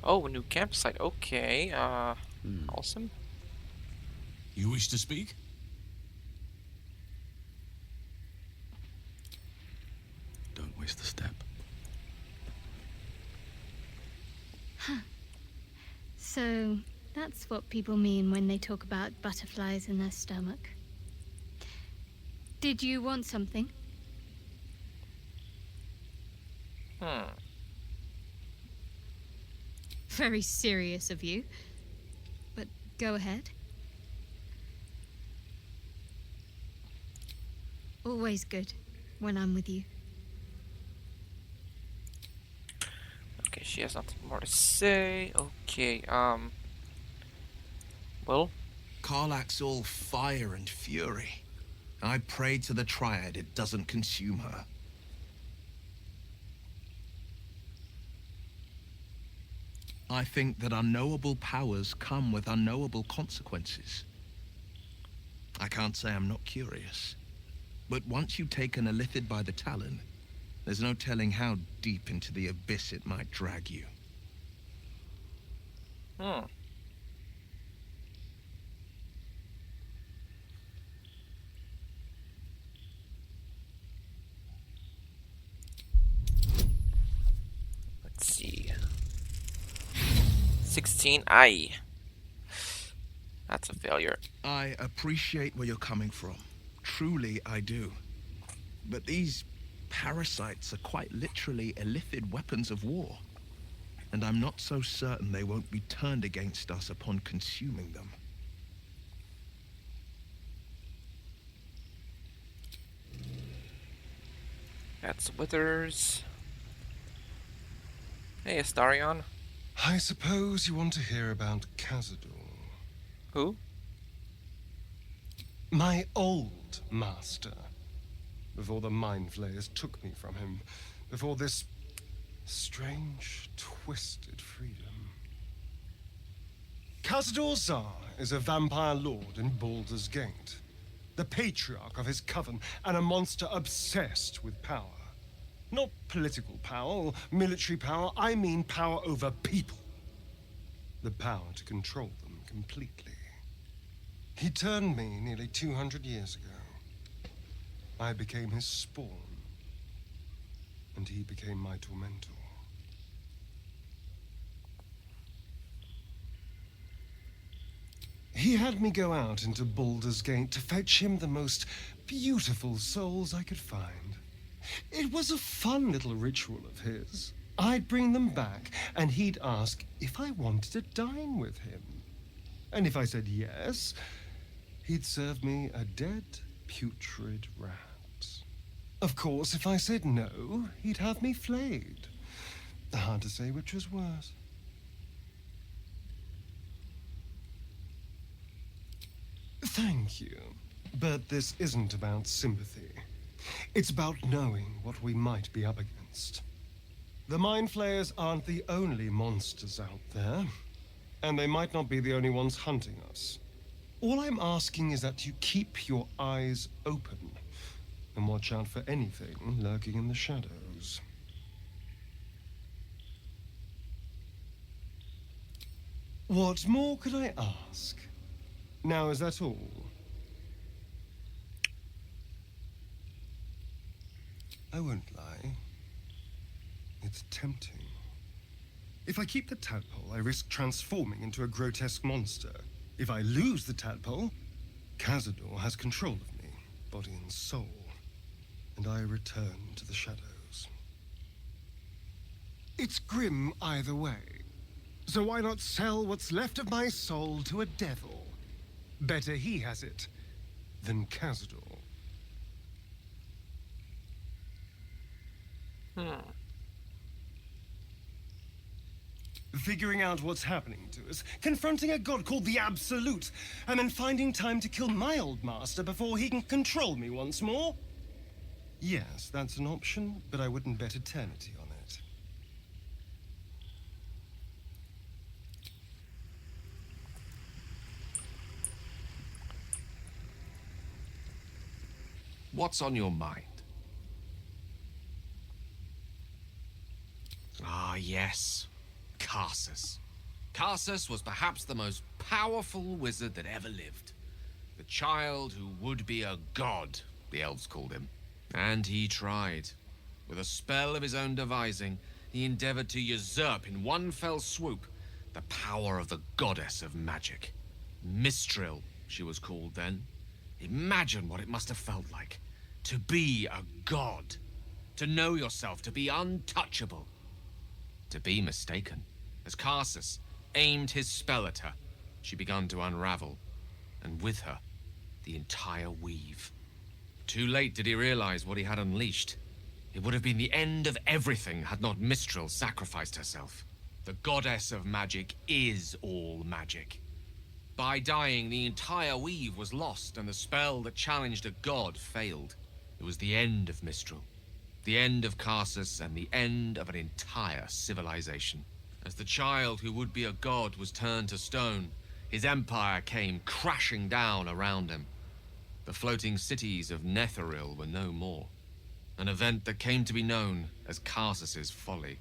Oh, a new campsite. Okay. Hmm. Awesome. You wish to speak? Don't waste a step. So, that's what people mean when they talk about butterflies in their stomach. Did you want something? Hmm. Very serious of you. But go ahead. Always good when I'm with you. Okay, she has nothing more to say. Okay, well, Karlach's all fire and fury. I pray to the Triad it doesn't consume her. I think that unknowable powers come with unknowable consequences. I can't say I'm not curious. But once you take an illithid by the talon, there's no telling how deep into the abyss it might drag you. hmm. Let's see. 16. Aye. That's a failure. I appreciate where you're coming from. Truly, I do. But these parasites are quite literally illithid weapons of war. And I'm not so certain they won't be turned against us upon consuming them. That's Withers. Hey, Astarion. I suppose you want to hear about Cazador. Who? My old master. Before the Mind Flayers took me from him. Before this strange, twisted freedom. Cazador Zar is a vampire lord in Baldur's Gate. The patriarch of his coven, and a monster obsessed with power. Not political power or military power, I mean power over people. The power to control them completely. He turned me nearly 200 years ago. I became his spawn, and he became my tormentor. He had me go out into Baldur's Gate to fetch him the most beautiful souls I could find. It was a fun little ritual of his. I'd bring them back, and he'd ask if I wanted to dine with him. And if I said yes, he'd serve me a dead, putrid rat. Of course, if I said no, he'd have me flayed. Hard to say which was worse. Thank you. But this isn't about sympathy. It's about knowing what we might be up against. The Mind Flayers aren't the only monsters out there, and they might not be the only ones hunting us. All I'm asking is that you keep your eyes open and watch out for anything lurking in the shadows. What more could I ask? Now, is that all? I won't lie. It's tempting. If I keep the tadpole, I risk transforming into a grotesque monster. If I lose the tadpole, Cazador has control of me, body and soul, and I return to the shadows. It's grim either way. So why not sell what's left of my soul to a devil? Better he has it than Cazador. Figuring out what's happening to us, confronting a god called the Absolute, and then finding time to kill my old master before he can control me once more? Yes, that's an option, but I wouldn't bet eternity on it. What's on your mind? Ah, yes. Karsus. Karsus was perhaps the most powerful wizard that ever lived. The child who would be a god, the elves called him. And he tried. With a spell of his own devising, he endeavored to usurp in one fell swoop the power of the goddess of magic. Mistral, she was called then. Imagine what it must have felt like to be a god, to know yourself, to be untouchable, to be mistaken. As Karsus aimed his spell at her, she began to unravel, and with her, the entire weave. Too late did he realize what he had unleashed. It would have been the end of everything had not Mistral sacrificed herself. The goddess of magic is all magic. By dying, the entire weave was lost, and the spell that challenged a god failed. It was the end of Mistral, the end of Karsus, and the end of an entire civilization. As the child who would be a god was turned to stone, his empire came crashing down around him. The floating cities of Netheril were no more. An event that came to be known as Karsus's folly.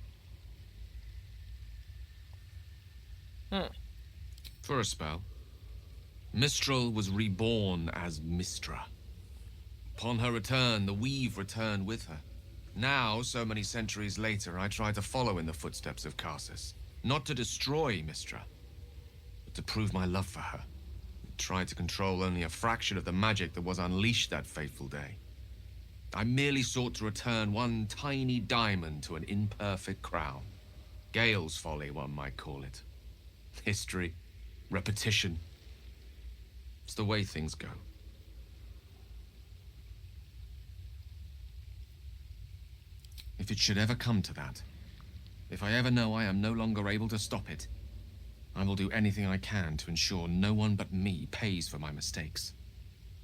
For a spell, Mistral was reborn as Mistra. Upon her return, the weave returned with her. Now, so many centuries later, I try to follow in the footsteps of Karsus. Not to destroy Mistra, but to prove my love for her. I tried to control only a fraction of the magic that was unleashed that fateful day. I merely sought to return one tiny diamond to an imperfect crown. Gale's folly, one might call it. History, repetition. It's the way things go. If it should ever come to that, if I ever know I am no longer able to stop it, I will do anything I can to ensure no one but me pays for my mistakes.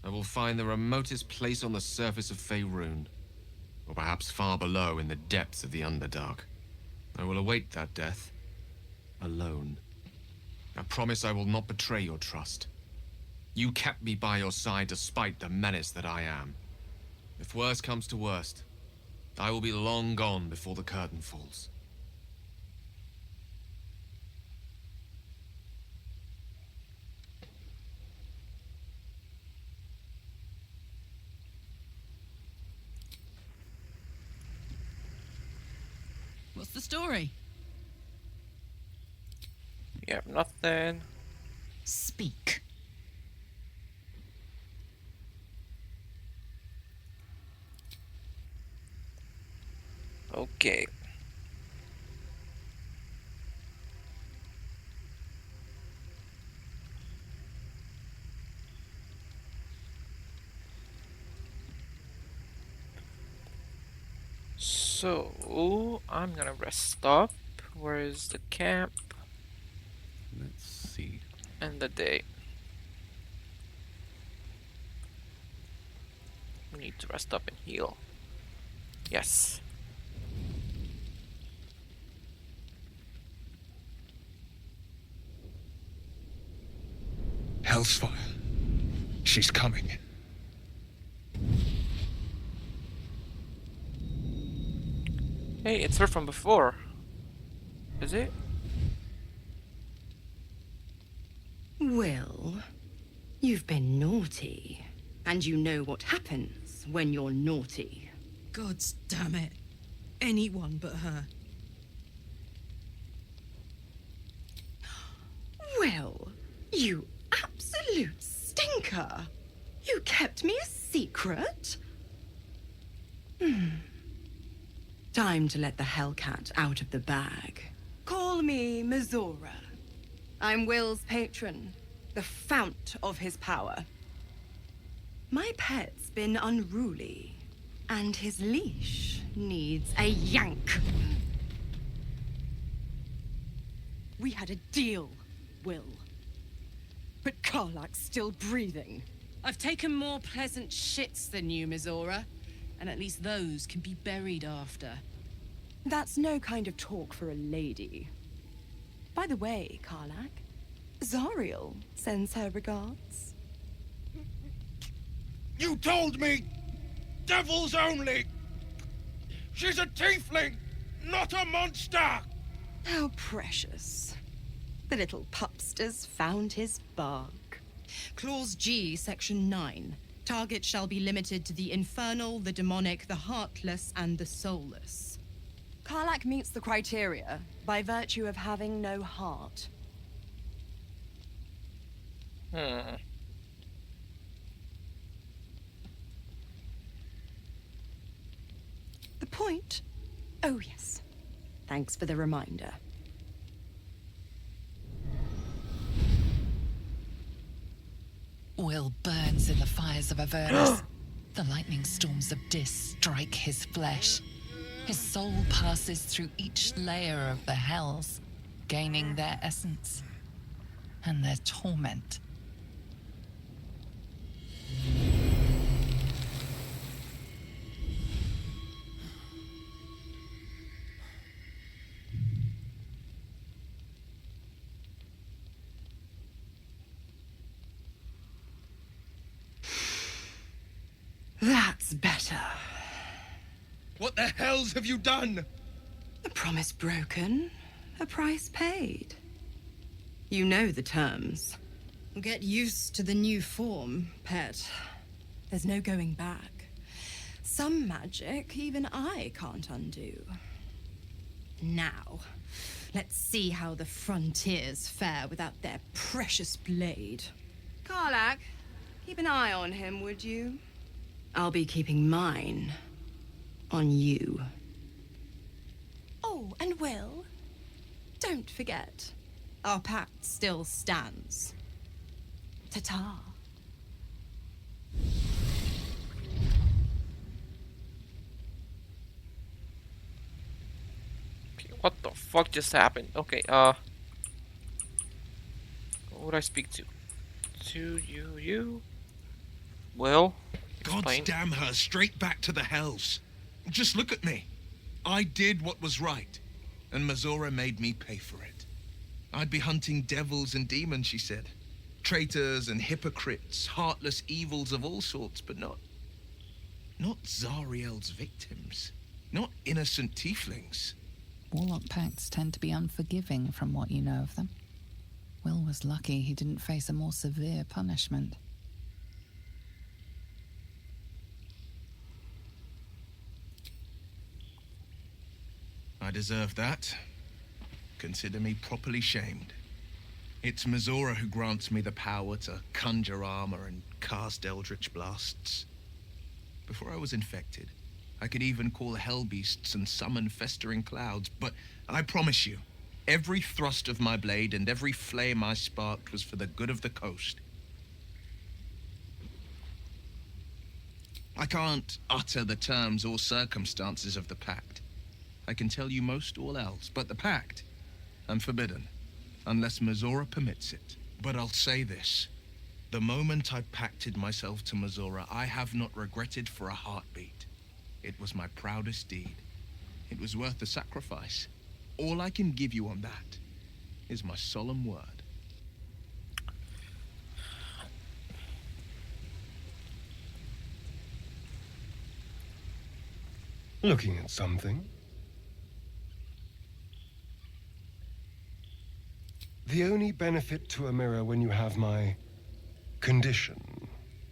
I will find the remotest place on the surface of Faerun, or perhaps far below in the depths of the Underdark. I will await that death, alone. I promise I will not betray your trust. You kept me by your side despite the menace that I am. If worst comes to worst, I will be long gone before the curtain falls. What's the story? We have nothing. Speak. Okay. So, I'm gonna rest up. Where is the camp Let's see. and the day? We need to rest up and heal. Yes. Hellsfire. She's coming. Hey, it's her from before. Is it? Well, you've been naughty, and you know what happens when you're naughty. Gods damn it. Anyone but her. Well, you absolute stinker. You kept me a secret? Time to let the Hellcat out of the bag. Call me Mizora. I'm Will's patron, the fount of his power. My pet's been unruly, and his leash needs a yank. We had a deal, Will. But Karlak's still breathing. I've taken more pleasant shits than you, Mizora, and at least those can be buried after. That's no kind of talk for a lady. By the way, Karlak, Zariel sends her regards. You told me! Devils only! She's a tiefling, not a monster! How precious. The little pupster's found his bark. Clause G, Section 9. Target shall be limited to the infernal, the demonic, the heartless, and the soulless. Karlak meets the criteria by virtue of having no heart. Hmm. The point? Oh, yes. Thanks for the reminder. Will burns in the fires of Avernus. The lightning storms of Dis strike his flesh. His soul passes through each layer of the hells, gaining their essence and their torment. That's better. What the hells have you done? A promise broken, a price paid. You know the terms. Get used to the new form, pet. There's no going back. Some magic even I can't undo. Now, let's see how the frontiers fare without their precious blade. Karlak, keep an eye on him, would you? I'll be keeping mine on you. Oh, and Will, don't forget, Our pact still stands. ta-ta. Okay, what the fuck just happened? Okay, who would I speak to? To you? Well, God's explain. damn her, straight back to the hells. Just look at me. I did what was right, and Mazora made me pay for it. I'd be hunting devils and demons, she said. Traitors and hypocrites, heartless evils of all sorts, but not Zariel's victims. Not innocent tieflings. Warlock pacts tend to be unforgiving from what you know of them. Will was lucky he didn't face a more severe punishment. I deserve that. Consider me properly shamed. It's Mazora who grants me the power to conjure armor and cast eldritch blasts. Before I was infected, I could even call hell beasts and summon festering clouds, but I promise you, every thrust of my blade and every flame I sparked was for the good of the coast. I can't utter the terms or circumstances of the pact. I can tell you most all else, but the pact, I'm forbidden, unless Mazora permits it. But I'll say this. The moment I pacted myself to Mazora, I have not regretted for a heartbeat. It was my proudest deed. It was worth the sacrifice. All I can give you on that is my solemn word. Looking at something. The only benefit to a mirror when you have my condition,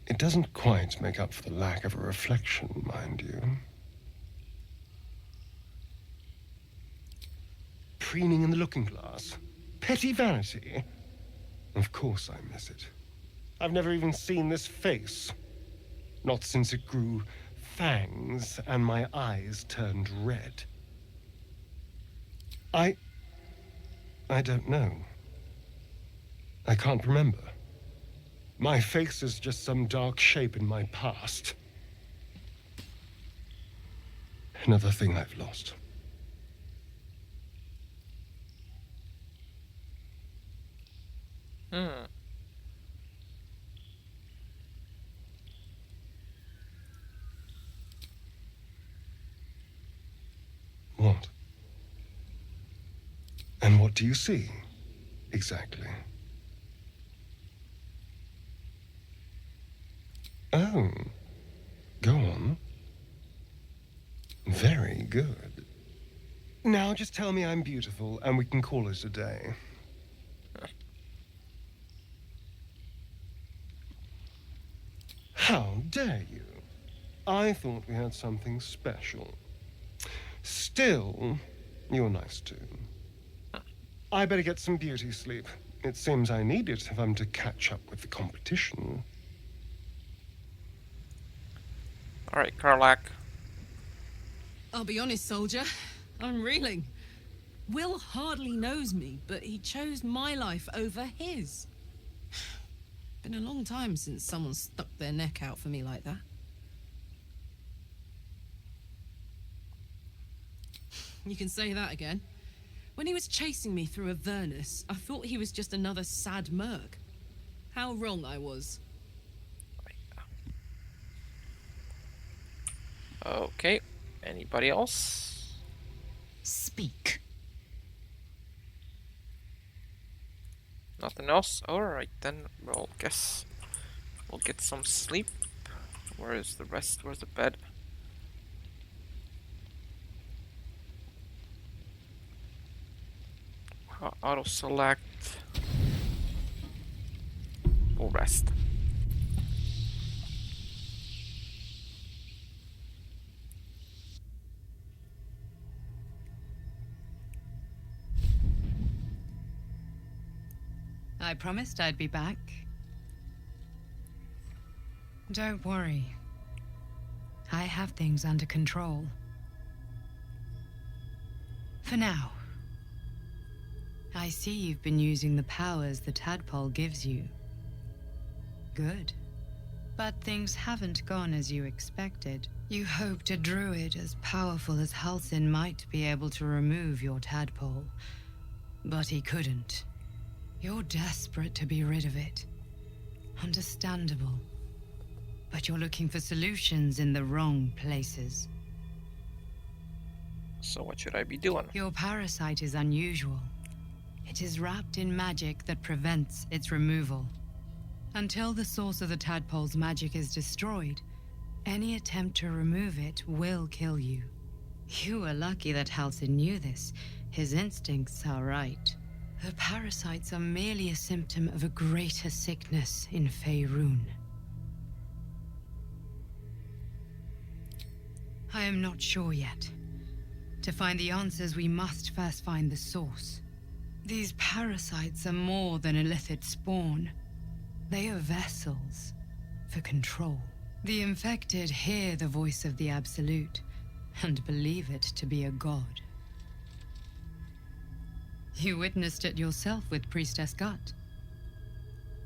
it doesn't quite make up for the lack of a reflection, mind you. Preening in the looking glass. Petty vanity. Of course I miss it. I've never even seen this face. Not since it grew fangs and my eyes turned red. I don't know. I can't remember. My face is just some dark shape in my past. Another thing I've lost. What? And what do you see, exactly? Oh, go on. Very good. Now just tell me I'm beautiful, and we can call it a day. How dare you? I thought we had something special. Still, you're nice too. I better get some beauty sleep. It seems I need it if I'm to catch up with the competition. Alright, Karlak. I'll be honest, soldier. I'm reeling. Will hardly knows me, but he chose my life over his. Been a long time since someone stuck their neck out for me like that. You can say that again. When he was chasing me through Avernus, I thought he was just another sad merc. How wrong I was. Okay. Anybody else? Speak. Nothing else? Alright then, we'll guess we'll get some sleep. Where is the rest? Where's the bed? Auto select. We'll rest. I promised I'd be back. Don't worry. I have things under control. For now. I see you've been using the powers the tadpole gives you. Good. But things haven't gone as you expected. You hoped a druid as powerful as Halsin might be able to remove your tadpole. But he couldn't. You're desperate to be rid of it. Understandable. But you're looking for solutions in the wrong places. So what should I be doing? Your parasite is unusual. It is wrapped in magic that prevents its removal. Until the source of the tadpole's magic is destroyed, any attempt to remove it will kill you. You were lucky that Halsin knew this. His instincts are right. The parasites are merely a symptom of a greater sickness in Faerun. I am not sure yet. To find the answers, we must first find the source. These parasites are more than illithid spawn. They are vessels for control. The infected hear the voice of the Absolute and believe it to be a god. You witnessed it yourself with Priestess Gut.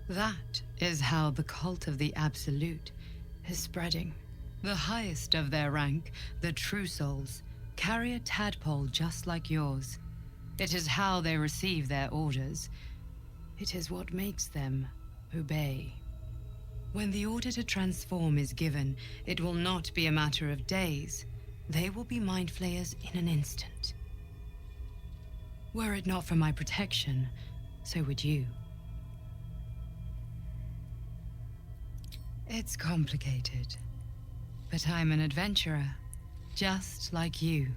That is how the cult of the Absolute is spreading. The highest of their rank, the True Souls, carry a tadpole just like yours. It is how they receive their orders. It is what makes them obey. When the order to transform is given, it will not be a matter of days. They will be mind flayers in an instant. Were it not for my protection, so would you. It's complicated, but I'm an adventurer, just like you.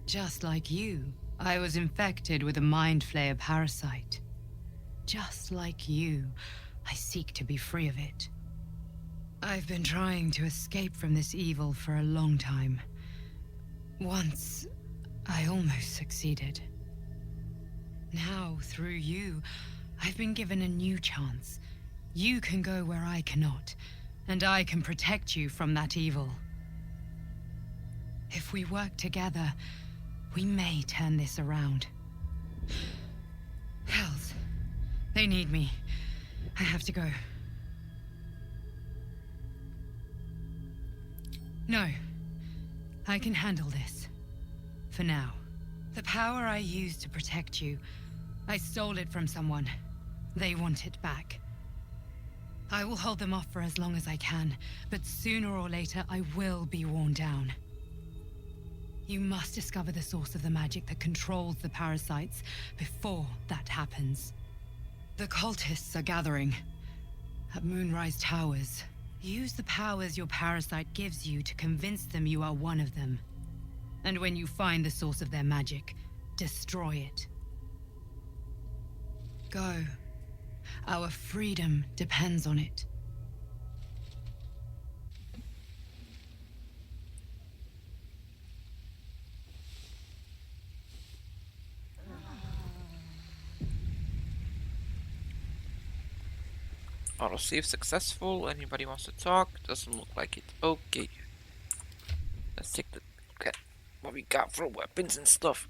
Just like you, I was infected with a mind flayer parasite. Just like you, I seek to be free of it. I've been trying to escape from this evil for a long time. Once, I almost succeeded. Now, through you, I've been given a new chance. You can go where I cannot, and I can protect you from that evil. If we work together, we may turn this around. Hells, they need me. I have to go. No, I can handle this. For now. The power I used to protect you, I stole it from someone. They want it back. I will hold them off for as long as I can, but sooner or later I will be worn down. You must discover the source of the magic that controls the parasites before that happens. The cultists are gathering at Moonrise Towers. Use the powers your parasite gives you to convince them you are one of them. And when you find the source of their magic, destroy it. Go. Our freedom depends on it. Autosave successful. Anybody wants to talk? Doesn't look like it. Okay. Let's take the look at what we got for weapons and stuff.